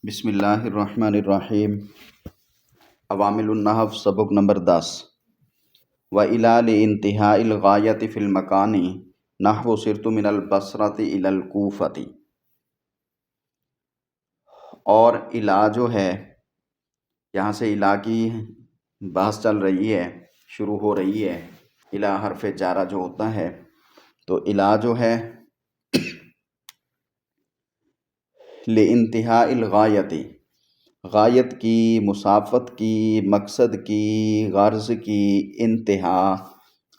بسم اللہ الرحمن الرحیم۔ عوامل النحو سبق نمبر 10۔ وَإِلَى لِانْتِهَاءِ الْغَایَةِ فِي الْمَکَانِ نَحْوُ صِرْتُ مِنَ الْبَصْرَةِ إِلَى الْکُوفَةِ۔ اور الا جو ہے، یہاں سے الا کی بحث چل رہی ہے، شروع ہو رہی ہے۔ الا حرف جارہ جو ہوتا ہے، تو الا جو ہے لِانْتِهَاءِ الْغَایَةِ، غایت کی، مسافت کی، مقصد کی، غرض کی انتہا،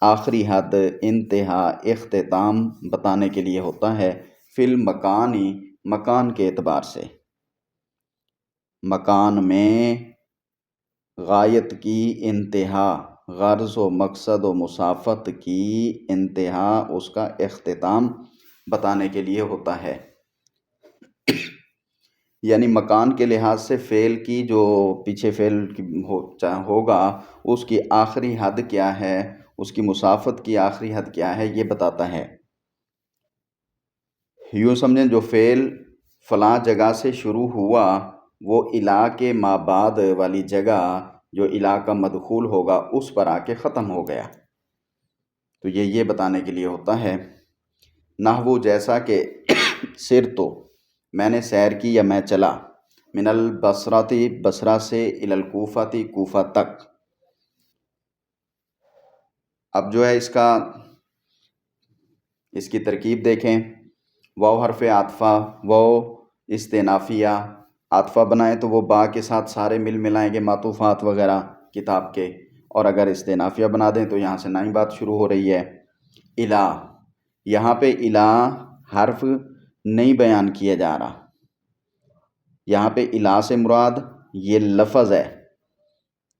آخری حد، انتہا، اختتام بتانے کے لیے ہوتا ہے۔ فی المکانی، مکان کے اعتبار سے، مکان میں غایت کی انتہا، غرض و مقصد و مسافت کی انتہا، اس کا اختتام بتانے کے لیے ہوتا ہے۔ یعنی مکان کے لحاظ سے فعل کی جو پیچھے فعل ہوگا، اس کی آخری حد کیا ہے، اس کی مسافت کی آخری حد کیا ہے، یہ بتاتا ہے۔ یوں سمجھیں جو فعل فلاں جگہ سے شروع ہوا، وہ الا کے ما بعد والی جگہ جو الا کا مدخول ہوگا اس پر آ کے ختم ہو گیا، تو یہ بتانے کے لیے ہوتا ہے۔ نحو جیسا کہ سرتو میں نے سیر کی یا میں چلا، من البصرۃ بصرہ سے، الی الکوفۃ کوفہ تک۔ اب جو ہے اس کی ترکیب دیکھیں۔ واو حرف عاطفہ، واو استئنافیہ، عاطفہ بنائیں تو وہ با کے ساتھ سارے ملائیں گے، معطوفات وغیرہ کتاب کے، اور اگر استئنافیہ بنا دیں تو یہاں سے نئی بات شروع ہو رہی ہے۔ الا، یہاں پہ الا حرف نہیں بیان کیا جا رہا، یہاں پہ الا سے مراد یہ لفظ ہے،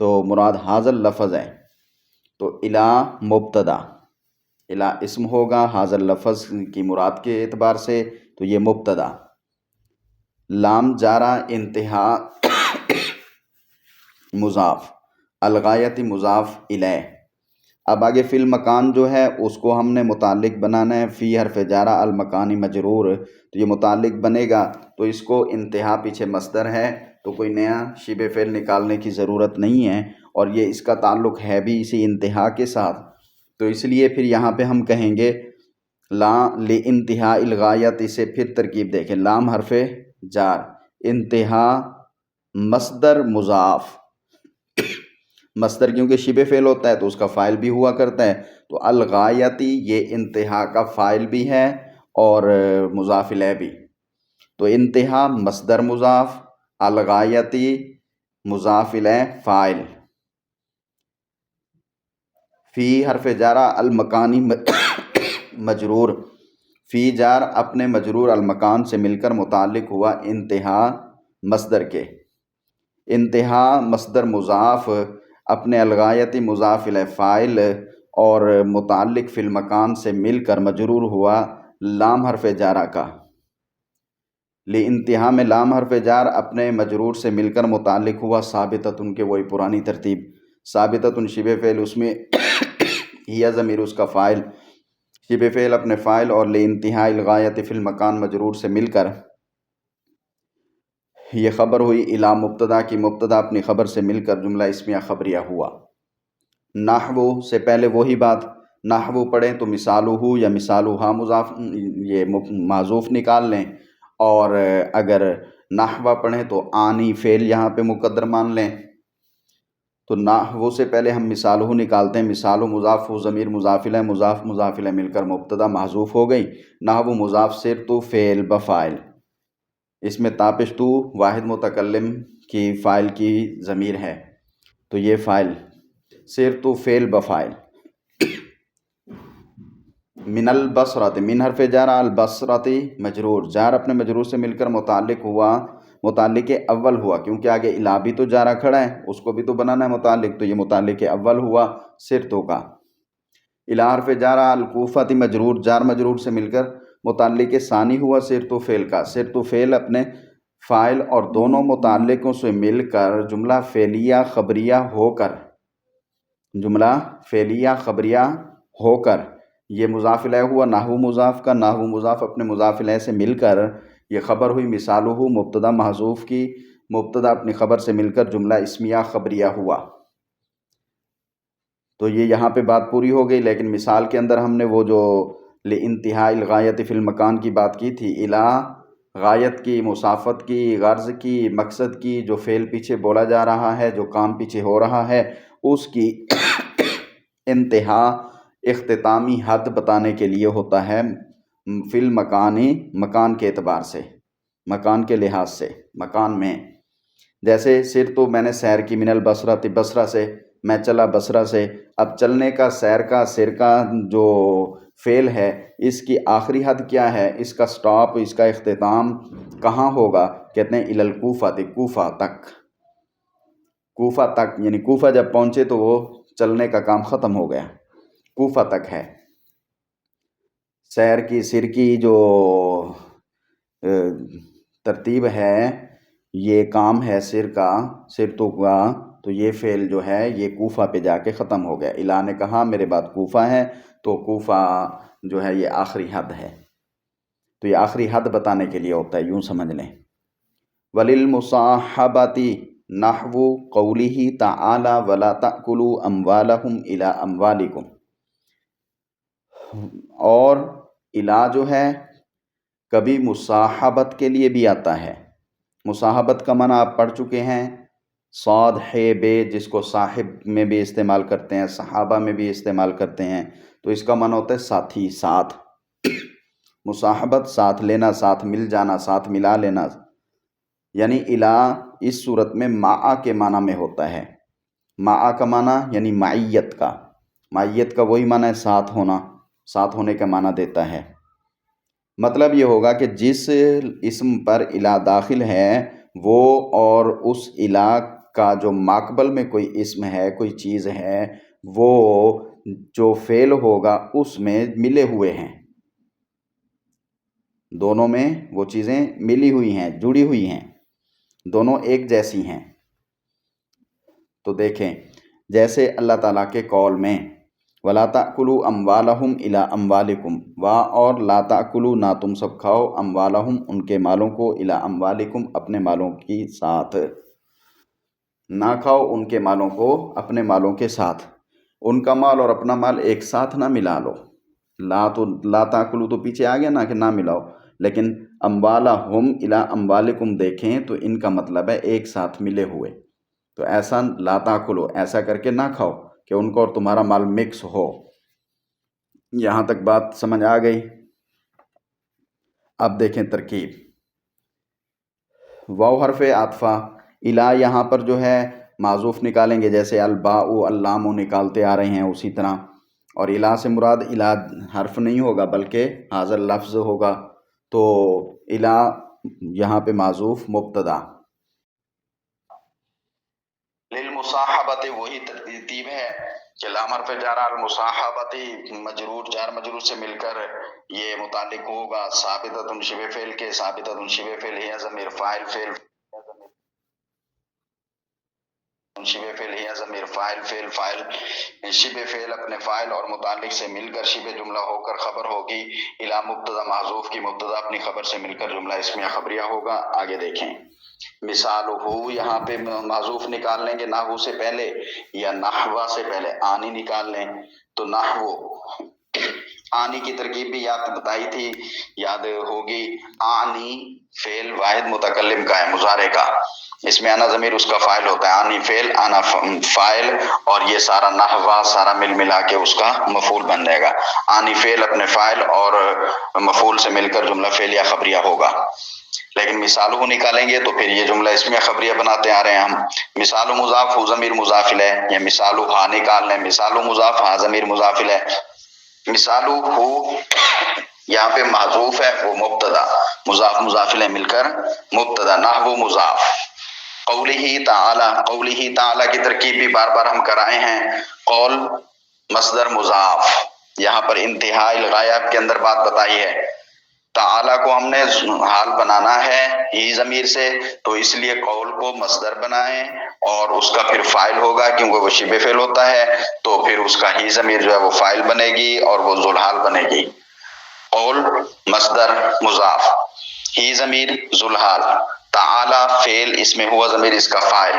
تو مراد حاضر لفظ ہے، تو الا مبتدا، الا اسم ہوگا حاضر لفظ کی مراد کے اعتبار سے، تو یہ مبتدا۔ لام جارہ انتہا مضاف، الغایت مضاف الیہ۔ اب آگے فی المکان جو ہے اس کو ہم نے متعلق بنانا ہے۔ فی حرف جارہ، المکانی مجرور، تو یہ متعلق بنے گا، تو اس کو انتہا پیچھے مصدر ہے، تو کوئی نیا شبہ فعل نکالنے کی ضرورت نہیں ہے، اور یہ اس کا تعلق ہے بھی اسی انتہا کے ساتھ، تو اس لیے پھر یہاں پہ ہم کہیں گے لِانْتِهَاءِ الْغَایَةِ، اسے پھر ترکیب دیکھیں۔ لام حرف جار، انتہا مصدر مضاف، مصدر کیونکہ شبہ فعل ہوتا ہے تو اس کا فاعل بھی ہوا کرتا ہے، تو الغایتی یہ انتہا کا فاعل بھی ہے اور مضاف الیہ بھی، تو انتہا مصدر مضاف، الغایتی مضاف الیہ فاعل۔ فی حرف جارہ المکانی مجرور، فی جار اپنے مجرور المکان سے مل کر متعلق ہوا انتہا مصدر کے، انتہا مصدر مضاف، اپنے الغایتی مضاف الیہ فاعل، اور متعلق فی المکان سے مل کر مجرور ہوا لام حرف جارہ کا۔ انتہا میں لام حرف جار اپنے مجرور سے مل کر متعلق ہوا ثابتۃ کے، وہی پرانی ترتیب، ثابتۃ شبہ فعل، اس میں ہی ضمیر اس کا فاعل، شبہ فعل اپنے فاعل اور لانتہاء الغایۃ فی المکان مجرور سے مل کر یہ خبر ہوئی الا مبتدا کی، مبتدا اپنی خبر سے مل کر جملہ اسمیہ خبریہ ہوا۔ نحو سے پہلے وہی بات، نحو پڑھیں تو مثالہ یا مثالہا مضاف، یہ معذوف نکال لیں، اور اگر نحو پڑھیں تو آنی فعل یہاں پہ مقدر مان لیں، تو نحو سے پہلے ہم مثالہ نکالتے ہیں، مثالہ مضاف ہو، ضمیر مضاف الیہ، مضاف مضاف الیہ مل کر مبتدا محذوف ہو گئی، نحو مضاف صرت فعل بفاعل، اس میں تاپش تو واحد متکلم کی فاعل کی ضمیر ہے، تو یہ فاعل صرت فعل بفاعل۔ من البصرۃ، من حرف جارہ، البصرۃ مجرور، جار اپنے مجرور سے مل کر متعلق ہوا، متعلق اول ہوا، کیونکہ آگے الا بھی تو جارہ کھڑا ہے، اس کو بھی تو بنانا ہے متعلق، تو یہ متعلق اول ہوا صرتوں کا۔ الی حرف جارہ، الکوفۃ مجرور، جار مجرور سے مل کر متعلق ثانی ہوا صرت فعل کا، صرت فعل اپنے فاعل اور دونوں متعلقوں سے مل کر جملہ فعلیہ خبریہ ہو کر، جملہ فعلیہ خبریہ ہو کر، یہ مضاف الیہ ہوا نحو مضاف کا، نحو مضاف اپنے مضاف الیہ سے مل کر یہ خبر ہوئی مثالہ مبتدا محذوف کی، مبتدا اپنی خبر سے مل کر جملہ اسمیہ خبریہ ہوا۔ تو یہ یہاں پہ بات پوری ہو گئی، لیکن مثال کے اندر ہم نے وہ جو لانتہاء الغایت فی المکان کی بات کی تھی، الی غایت کی، مسافت کی، غرض کی، مقصد کی، جو فعل پیچھے بولا جا رہا ہے، جو کام پیچھے ہو رہا ہے، اس کی انتہا اختتامی حد بتانے کے لیے ہوتا ہے فی المکان، مکان کے اعتبار سے، مکان کے لحاظ سے، مکان میں۔ جیسے سر تو میں نے سیر کی من البصرہ، بصرہ سے، میں چلا بصرہ سے۔ اب چلنے کا، سیر کا، سر کا جو فعل ہے، اس کی آخری حد کیا ہے، اس کا سٹاپ، اس کا اختتام کہاں ہوگا؟ کہتے ہیں الی الکوفہ، کوفہ تک، کوفہ تک، یعنی کوفہ جب پہنچے تو وہ چلنے کا کام ختم ہو گیا، کوفہ تک ہے۔ سیر کی، سر کی جو ترتیب ہے، یہ کام ہے سر کا، سر تو یہ فعل جو ہے یہ کوفہ پہ جا کے ختم ہو گیا۔ الہ نے کہا میرے بعد کوفہ ہے، تو کوفہ جو ہے یہ آخری حد ہے، تو یہ آخری حد بتانے کے لیے ہوتا ہے، یوں سمجھ لیں۔ وَلِلْمُصَاحَبَةِ نَحْوُ قَوْلِهِ تَعَالَى وَلَا تَأْكُلُوا أَمْوَالَكُمْ إِلَىٰ أَمْوَالِكُمْ۔ اور الہ جو ہے کبھی مصاحبت کے لیے بھی آتا ہے۔ مصاحبت کا معنی آپ پڑھ چکے ہیں، صاد ہے بے، جس کو صاحب میں بھی استعمال کرتے ہیں، صحابہ میں بھی استعمال کرتے ہیں، تو اس کا معنی ہوتا ہے ساتھی، ساتھ۔ مصاحبت ساتھ لینا، ساتھ مل جانا، ساتھ ملا لینا، یعنی الہ اس صورت میں معا کے معنی میں ہوتا ہے۔ معا کا معنی یعنی معیت کا، معیت کا وہی معنی ہے ساتھ ہونا، ساتھ ہونے کا معنی دیتا ہے۔ مطلب یہ ہوگا کہ جس اسم پر الہ داخل ہے وہ اور اس الہ کا جو ماقبل میں کوئی اسم ہے، کوئی چیز ہے، وہ جو فعل ہوگا اس میں ملے ہوئے ہیں، دونوں میں وہ چیزیں ملی ہوئی ہیں، جڑی ہوئی ہیں، دونوں ایک جیسی ہیں۔ تو دیکھیں جیسے اللہ تعالیٰ کے قول میں وَلَا تَأْكُلُوا أَمْوَالَهُمْ إِلَىٰ أَمْوَالِكُمْ، اور لا تأکلوا، نہ تم سب کھاؤ، اموالہم، ان کے مالوں کو، الی اموالکم، اپنے مالوں کے ساتھ، نہ کھاؤ ان کے مالوں کو اپنے مالوں کے ساتھ، ان کا مال اور اپنا مال ایک ساتھ نہ ملا لو۔ لا تاکلوا تو پیچھے آ گیا نا کہ نہ ملاؤ، لیکن اموالہم الی اموالکم دیکھیں تو ان کا مطلب ہے ایک ساتھ ملے ہوئے، تو ایسا لا تاکلوا، ایسا کر کے نہ کھاؤ کہ ان کو اور تمہارا مال مکس ہو۔ یہاں تک بات سمجھ آ گئی؟ اب دیکھیں ترکیب، واو حرف عطفہ، الی یہاں پر جو ہے معذوف نکالیں گے، جیسے الباء اللام نکالتے آ رہے ہیں اسی طرح، اور الی سے مراد الی حرف نہیں ہوگا بلکہ حاضر لفظ ہوگا، تو الی یہاں پہ معذوف مبتدا۔ للمصاحبت وہی ترتیب ہے کہ لام حرف جار المصاحبت مجرور، جار مجرور سے مل کر یہ متعلق ہوگا ثابتۃ شبہ فعل کے، ثابتۃ شبہ فعل ہے ضمیر فاعل، فعل شبہ فعل ہے ضمیر فاعل، فعل فاعل شبہ فعل اپنے فاعل اور متعلق سے مل کر شبہ جملہ ہو کر خبر ہوگی، الی مبتدا محذوف کی، مبتدا اپنی خبر سے مل کر جملہ اسمیہ خبریہ ہوگا۔ آگے دیکھیں مثال ہو، یہاں پہ محذوف نکال لیں گے نحو سے پہلے یا نحو سے پہلے، آنی نکال لیں تو نحو، آنی کی ترکیب بھی یاد بتائی تھی، یاد ہوگی، آنی فعل واحد متکلم کا ہے، مضارع کا، اس میں آنا ضمیر اس کا فاعل ہوتا ہے، آنی فعل آنا فاعل، اور یہ سارا نحو سارا مل ملا کے اس کا مفعول بن جائے گا، آنی فعل اپنے فاعل اور مفعول سے مل کر جملہ فعلیہ خبریہ ہوگا۔ لیکن مثالہ نکالیں گے تو پھر یہ جملہ اسمیہ خبریہ بناتے آ رہے ہیں ہم، مثال مضاف ہو ضمیر مضاف ہے، یا مثال ہا نکال لیں، مثال مضاف ہا ضمیر مضاف ہے، مثال ہو یہاں پہ محذوف ہے وہ مبتدا، مضاف مضاف الیہ مل کر مبتدا، نحو مضاف۔ قولہ تعالی، قولہ تعالی کی ترکیب بھی بار بار ہم کرائے ہیں، قول مصدر مضاف، یہاں پر انتہاء الغایہ کے اندر بات بتائی ہے، تعالی کو ہم نے حال بنانا ہے ہی ضمیر سے، تو اس لیے قول کو مصدر بنائیں اور اس کا پھر فاعل ہوگا کیونکہ وہ شبہ فعل ہوتا ہے، تو پھر اس کا ہی ضمیر جو ہے وہ فاعل بنے گی اور وہ ذوالحال بنے گی، قول مصدر مضاف۔ ہی ضمیر ذوالحال، تعالی فعل اس میں ہوا ضمیر اس کا فاعل،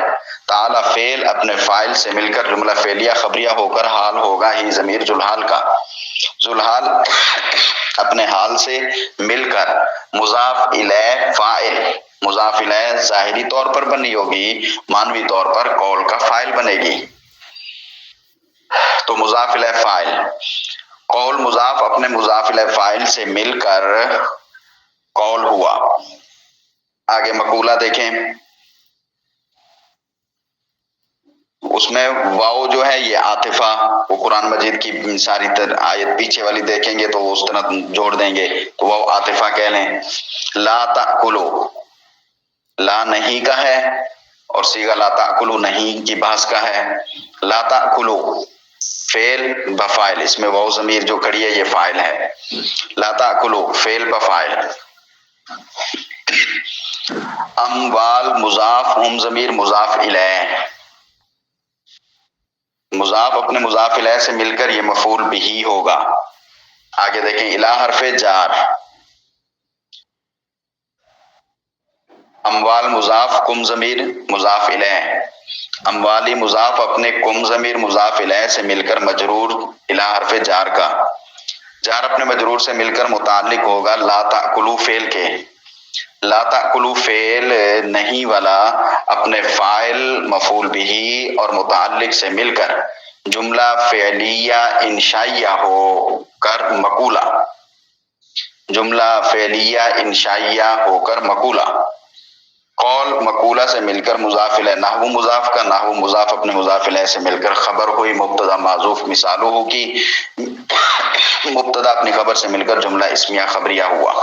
تعالی فعل اپنے فاعل سے مل کر جملہ فعلیہ خبریہ ہو کر حال ہوگا ہی ضمیر ذوالحال کا، ذوالحال اپنے حال سے مل کر مضاف الیہ فاعل، مضاف الیہ ظاہری طور پر بنی ہوگی، معنوی طور پر قول کا فاعل بنے گی، تو مضاف الیہ فاعل، قول مضاف اپنے مضاف الیہ فاعل سے مل کر قول ہوا۔ آگے مقولہ دیکھیں، اس میں واؤ جو ہے یہ عاطفہ، وہ قرآن مجید کی ساری آیت پیچھے والی دیکھیں گے تو وہ اس طرح جوڑ دیں گے، تو واؤ عاطفہ کہہ لیں۔ لا تأکلوا، لا نہیں کا ہے اور صیغہ لا تأکلوا نہیں کی بحث کا ہے، لا تأکلوا فعل بفاعل، اس میں واؤ ضمیر جو کھڑی ہے یہ فاعل ہے، لا تأکلوا فعل بفاعل، اموال مضاف ہم ضمیر مضاف الیہ، مضاف اپنے مضاف الیہ سے مل کر یہ مفعول بہ ہوگا۔ آگے دیکھیں الی حرف جار، اموال مضاف کم ضمیر مضاف الیہ، اموالی مضاف اپنے کم ضمیر مضاف الیہ سے مل کر مجرور الی حرف جار کا، جار اپنے مجرور سے مل کر متعلق ہوگا لا تأکلوا فعل کے، لا تأکلوا فعل نہیں والا اپنے فاعل مفعول بہ اور متعلق سے مل کر جملہ فعلیہ انشائیہ ہو کر مقولہ، جملہ فعلیہ انشائیہ ہو کر مقولہ، قول مقولہ سے مل کر مضاف الیہ، نحو مضاف کا، نحو مضاف اپنے مضاف الیہ سے مل کر خبر ہوئی مبتدا معذوف مثالہ کی، مبتدا اپنی خبر سے مل کر جملہ اسمیہ خبریہ ہوا۔